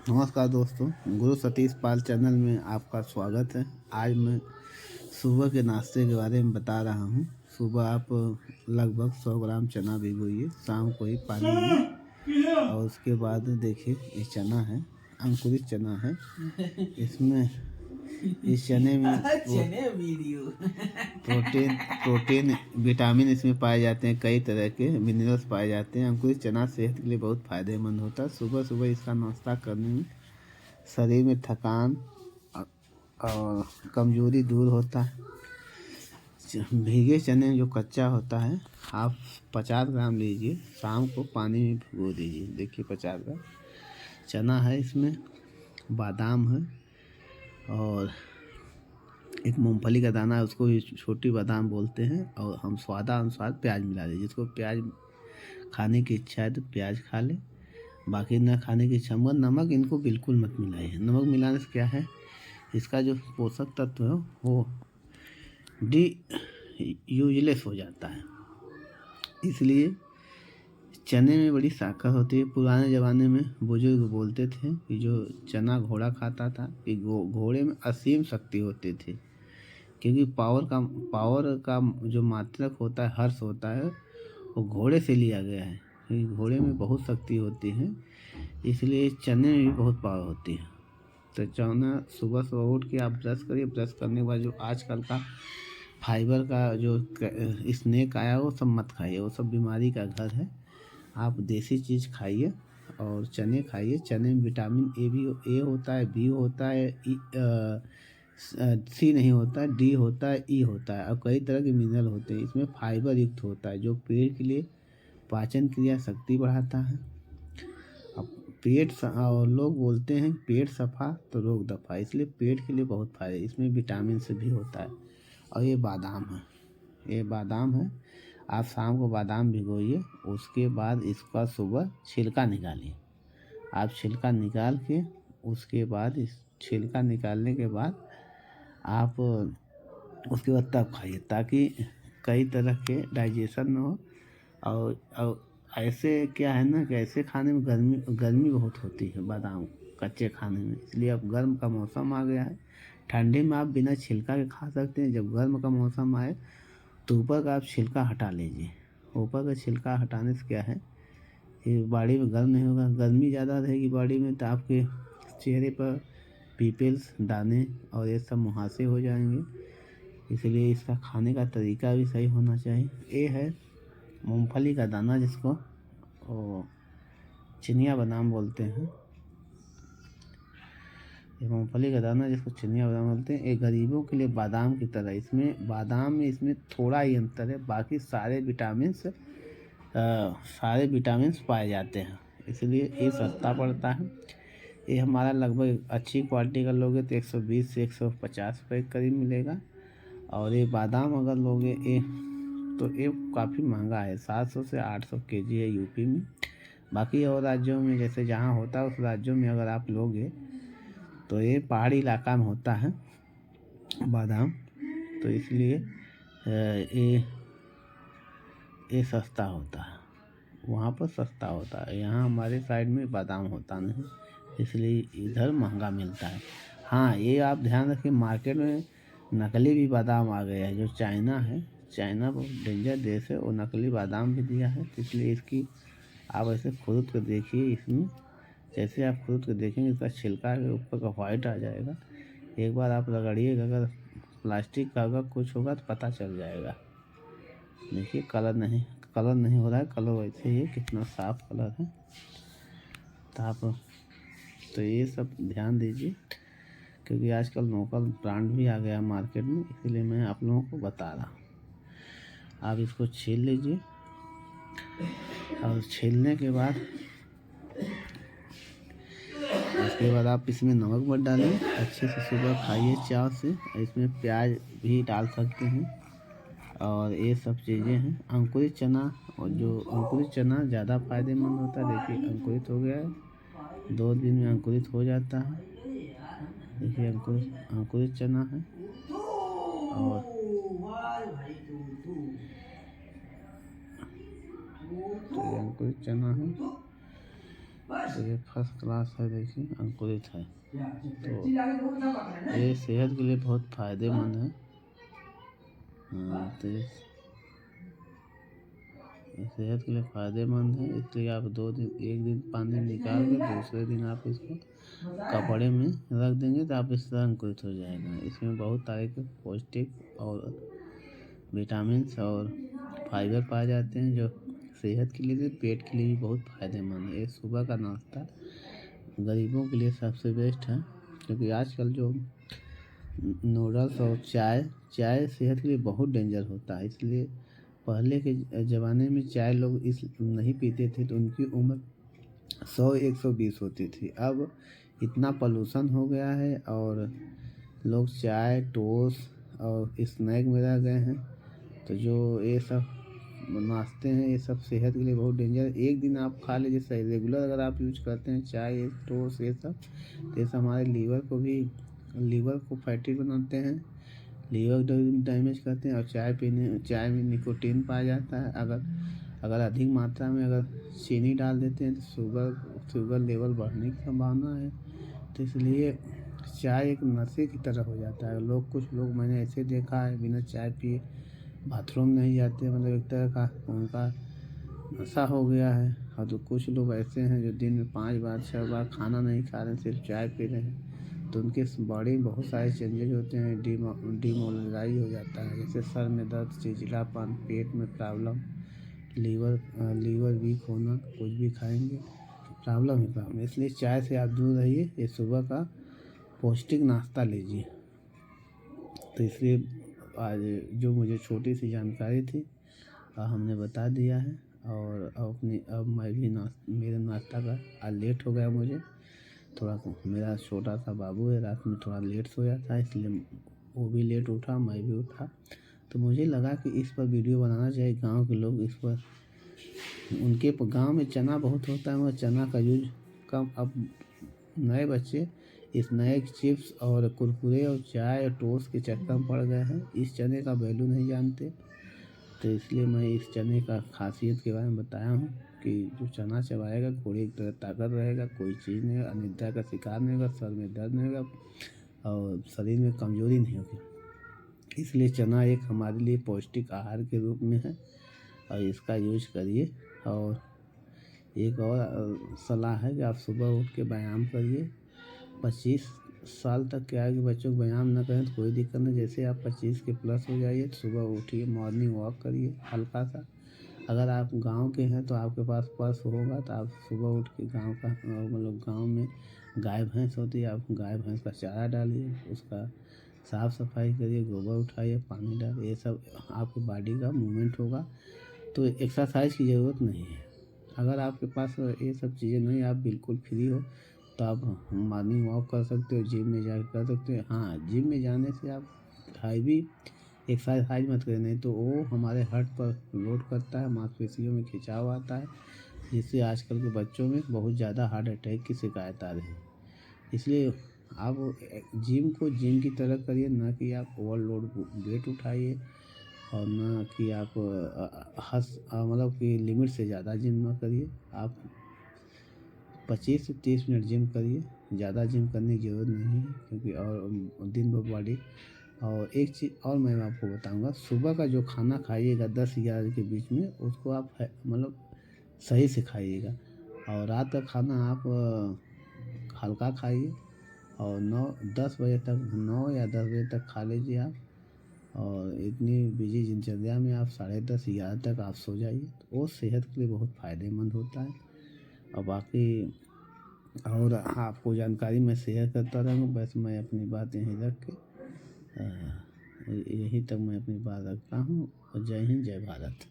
नमस्कार दोस्तों, गुरु सतीश पाल चैनल में आपका स्वागत है। आज मैं सुबह के नाश्ते के बारे में बता रहा हूँ। सुबह आप लगभग 100 ग्राम चना भिगोइए, शाम को ही पानी में, और उसके बाद देखिए ये चना है, अंकुरित चना है। इसमें इस चने में प्रोटीन विटामिन इसमें पाए जाते हैं, कई तरह के मिनरल्स पाए जाते हैं। अंकुरित चना सेहत के लिए बहुत फ़ायदेमंद होता है। सुबह सुबह इसका नाश्ता करने में शरीर में थकान और कमजोरी दूर होता है। भीगे चने जो कच्चा होता है, आप 50 ग्राम लीजिए, शाम को पानी में भिगो दीजिए। देखिए 50 ग्राम चना है, इसमें बादाम है और एक मूंगफली का दाना है, उसको भी छोटी बादाम बोलते हैं। और हम स्वादानुसार प्याज मिला दें। जिसको प्याज खाने की इच्छा है तो प्याज खा ले, बाकी ना खाने की इच्छा। मगर नमक इनको बिल्कुल मत मिलाइए। नमक मिलाने से क्या है, इसका जो पोषक तत्व है वो यूजलेस हो जाता है। इसलिए चने में बड़ी ताकत होती है। पुराने ज़माने में बुजुर्ग बोलते थे कि जो चना घोड़ा खाता था कि घोड़े में असीम शक्ति होती थी, क्योंकि पावर का जो मात्रक होता है, हर्ष होता है, वो घोड़े से लिया गया है। क्योंकि घोड़े में बहुत शक्ति होती है, इसलिए चने में भी बहुत पावर होती है। तो चना सुबह सुबह उठ के आप ब्रश करिए। ब्रश करने के बाद जो आजकल का फाइबर का जो स्नैक आया वो सब मत खाइए, वो सब बीमारी का घर है। आप देसी चीज़ खाइए और चने खाइए। चने में विटामिन ए होता है, बी होता है, सी नहीं होता है, डी होता है, ई होता है, और कई तरह के मिनरल होते हैं। इसमें फाइबर युक्त होता है जो पेट के लिए पाचन क्रिया शक्ति बढ़ाता है। अब और लोग बोलते हैं पेट सफा तो रोग दफा, इसलिए पेट के लिए बहुत फायदे। इसमें विटामिन से भी होता है। और ये बादाम है। आप शाम को बादाम भिगोइए, उसके बाद इसका सुबह छिलका निकालिए। आप छिलका निकाल के उसके बाद इस छिलका निकालने के बाद आप उसके बाद तब खाइए, ताकि कई तरह के डाइजेशन न हो। और ऐसे क्या है ना कि ऐसे खाने में गर्मी बहुत होती है बादाम कच्चे खाने में। इसलिए अब गर्म का मौसम आ गया है। ठंडी में आप बिना छिलका के खा सकते हैं। जब गर्म का मौसम आए तो ऊपर का आप छिलका हटा लीजिए। ऊपर का छिलका हटाने से क्या है कि बॉडी में गर्म नहीं होगा। गर्मी ज़्यादा रहेगी बॉडी में तो आपके चेहरे पर पिंपल्स, दाने और ये सब मुहासे हो जाएंगे। इसलिए इसका खाने का तरीका भी सही होना चाहिए। ये है मूंगफली का दाना, जिसको वो चिनिया बादाम बोलते हैं। ये मूंगफली का दाना जिसको चिनिया बादाम बोलते हैं, ये गरीबों के लिए बादाम की तरह। बादाम में इसमें थोड़ा ही अंतर है, बाकी सारे विटामिन्स पाए जाते हैं। इसलिए ये सस्ता पड़ता है। ये हमारा लगभग अच्छी क्वालिटी का लोगे तो 120 से 150 रुपये के करीब मिलेगा। और ये बादाम अगर लोगे तो ये काफ़ी महंगा है, 700 से 800 केजी है यूपी में। बाकी और राज्यों में जैसे जहाँ होता है उस राज्यों में अगर आप लोगे तो ये पहाड़ी इलाका में होता है बादाम, तो इसलिए ये सस्ता होता है। वहाँ पर सस्ता होता है, यहाँ हमारे साइड में बादाम होता नहीं, इसलिए इधर महंगा मिलता है। हाँ, ये आप ध्यान रखें, मार्केट में नकली भी बादाम आ गया है। जो चाइना बहुत डेंजर देश है, वो नकली बादाम भी दिया है। तो इसलिए इसकी आप ऐसे खुद कर देखिए। इसमें जैसे आप खुद कर देखेंगे, इसका छिलका के ऊपर का वाइट आ जाएगा। एक बार आप रगड़िएगा, अगर प्लास्टिक का अगर कुछ होगा तो पता चल जाएगा। देखिए कलर नहीं हो रहा है, कलर वैसे ही कितना साफ कलर है। तो ये सब ध्यान दीजिए, क्योंकि आजकल लोकल ब्रांड भी आ गया मार्केट में, इसीलिए मैं आप लोगों को बता रहा हूँ। आप इसको छील लीजिए और छीलने के बाद उसके बाद आप इसमें नमक मत डालें, अच्छे से सुबह खाइए चाव से। इसमें प्याज भी डाल सकते हैं और ये सब चीज़ें हैं। अंकुरित चना, और जो अंकुरित चना ज़्यादा फायदेमंद होता है। देखिए अंकुरित हो गया है, 2 दिन में अंकुरित हो जाता है। देखिए अंकुरित चना है और तो ये अंकुरित चना है। तो ये फर्स्ट क्लास है, देखिए अंकुरित है। तो ये सेहत के लिए बहुत फ़ायदेमंद है। तो ये सेहत के लिए फ़ायदेमंद है, इसलिए आप 2 दिन, 1 दिन पानी में निकाल के दूसरे दिन आप इसको कपड़े में रख देंगे तो आप इस तरह अंकुरित हो जाएगा। इसमें बहुत तरह के पौष्टिक और विटामिन्स और फाइबर पाए जाते हैं, जो सेहत के लिए, पेट के लिए भी बहुत फ़ायदेमंद है। ये सुबह का नाश्ता गरीबों के लिए सबसे बेस्ट है, क्योंकि आजकल जो नूडल्स और चाय सेहत के लिए बहुत डेंजर होता है। इसलिए पहले के ज़माने में चाय लोग इस नहीं पीते थे, तो उनकी उम्र 100-120 होती थी। अब इतना पॉल्यूशन हो गया है और लोग चाय, टोस्ट और स्नैक में रह गए हैं। तो जो ये सब नाश्ते हैं, ये सब सेहत के लिए बहुत डेंजर। एक दिन आप खा लीजिए सही, रेगुलर अगर आप यूज करते हैं चाय, टोस्ट, ये सब, तो ये सब हमारे लीवर को फैटी बनाते हैं, लीवर डैमेज करते हैं। और चाय में निकोटीन पाया जाता है। अगर अधिक मात्रा में अगर चीनी डाल देते हैं तो शुगर लेवल बढ़ने की संभावना है। तो इसलिए चाय एक नशे की तरह हो जाता है। कुछ लोग मैंने ऐसे देखा है, बिना चाय पिए बाथरूम नहीं जाते, मतलब एक तरह का उनका नशा हो गया है। और तो कुछ लोग ऐसे हैं जो दिन में 5 बार 6 बार खाना नहीं खा रहे हैं, सिर्फ चाय पी रहे हैं। तो उनके बॉडी में बहुत सारे चेंजेज होते हैं, डिमोरलाइज हो जाता है, जैसे सर में दर्द, चिड़चिड़ापन, पेट में प्रॉब्लम, लीवर वीक होना, कुछ भी खाएंगे प्रॉब्लम ही प्रॉब्लम। इसलिए चाय से आप दूर रहिए, ये सुबह का पौष्टिक नाश्ता लीजिए। तो इसलिए आज जो मुझे छोटी सी जानकारी थी हमने बता दिया है। और अब मैं भी मेरे नाश्ता का आज लेट हो गया, मुझे थोड़ा, मेरा छोटा सा बाबू है, रात में थोड़ा लेट सोया था, इसलिए वो भी लेट उठा, मैं भी उठा। तो मुझे लगा कि इस पर वीडियो बनाना चाहिए। गांव के लोग इस पर, उनके गांव में चना बहुत होता है, मगर चना का यूज कम। अब नए बच्चे इस नए चिप्स और कुरकुरे और चाय और टोस्ट के चक्कर में पड़ गए हैं, इस चने का वैल्यू नहीं जानते। तो इसलिए मैं इस चने का खासियत के बारे में बताया हूँ कि जो चना चबाएगा, घोड़े की तरह ताकत रहेगा, कोई चीज़ नहीं, अनिद्रा का शिकार नहीं होगा, सर में दर्द नहीं होगा और शरीर में कमजोरी नहीं होगी। इसलिए चना एक हमारे लिए पौष्टिक आहार के रूप में है और इसका यूज करिए। और एक और सलाह है कि आप सुबह उठ के व्यायाम करिए। 25 साल तक क्या है कि बच्चों को व्यायाम ना करें तो कोई दिक्कत नहीं। जैसे आप 25 के प्लस हो जाइए तो सुबह उठिए, मॉर्निंग वॉक करिए हल्का सा। अगर आप गांव के हैं तो आपके पास पशु होगा, तो आप सुबह उठ के गांव में गाय भैंस होती है, आप गाय भैंस का चारा डालिए, उसका साफ़ सफाई करिए, गोबर उठाइए, पानी डालिए। ये सब आपकी बॉडी का मूवमेंट होगा, तो एक्सरसाइज की ज़रूरत नहीं है। अगर आपके पास ये सब चीज़ें नहीं, आप बिल्कुल फ्री हो, तो आप मॉर्निंग वॉक कर सकते हो, जिम में जाकर कर सकते हो। हाँ, जिम में जाने से आप हैवी एक्सरसाइज मत करें, नहीं तो वो हमारे हार्ट पर लोड करता है, मांसपेशियों में खिंचाव आता है, जिससे आजकल के बच्चों में बहुत ज़्यादा हार्ट अटैक की शिकायत आ रही है। इसलिए आप जिम को जिम की तरह करिए, ना कि आप ओवरलोड वेट उठाइए, और ना कि आप मतलब कि लिमिट से ज़्यादा जिम ना करिए। आप 25 से 30 मिनट जिम करिए, ज़्यादा जिम करने की ज़रूरत नहीं है, क्योंकि और दिन भर बॉडी। और एक चीज़ और मैं आपको बताऊंगा, सुबह का जो खाना खाइएगा 10-11 के बीच में, उसको आप मतलब सही से खाइएगा। और रात का खाना आप हल्का खाइए, और 9-10 बजे तक, 9 या 10 बजे तक खा लीजिए आप। और इतनी बिजी दिनचर्या में आप 10:30-11 तक आप सो जाइए, तो वो सेहत के लिए बहुत फ़ायदेमंद होता है। और बाकी और आपको जानकारी मैं शेयर करता रहूँगा। बस मैं अपनी बात यहीं रख के यहीं तक मैं अपनी बात रखता हूँ। और जय हिंद, जय भारत।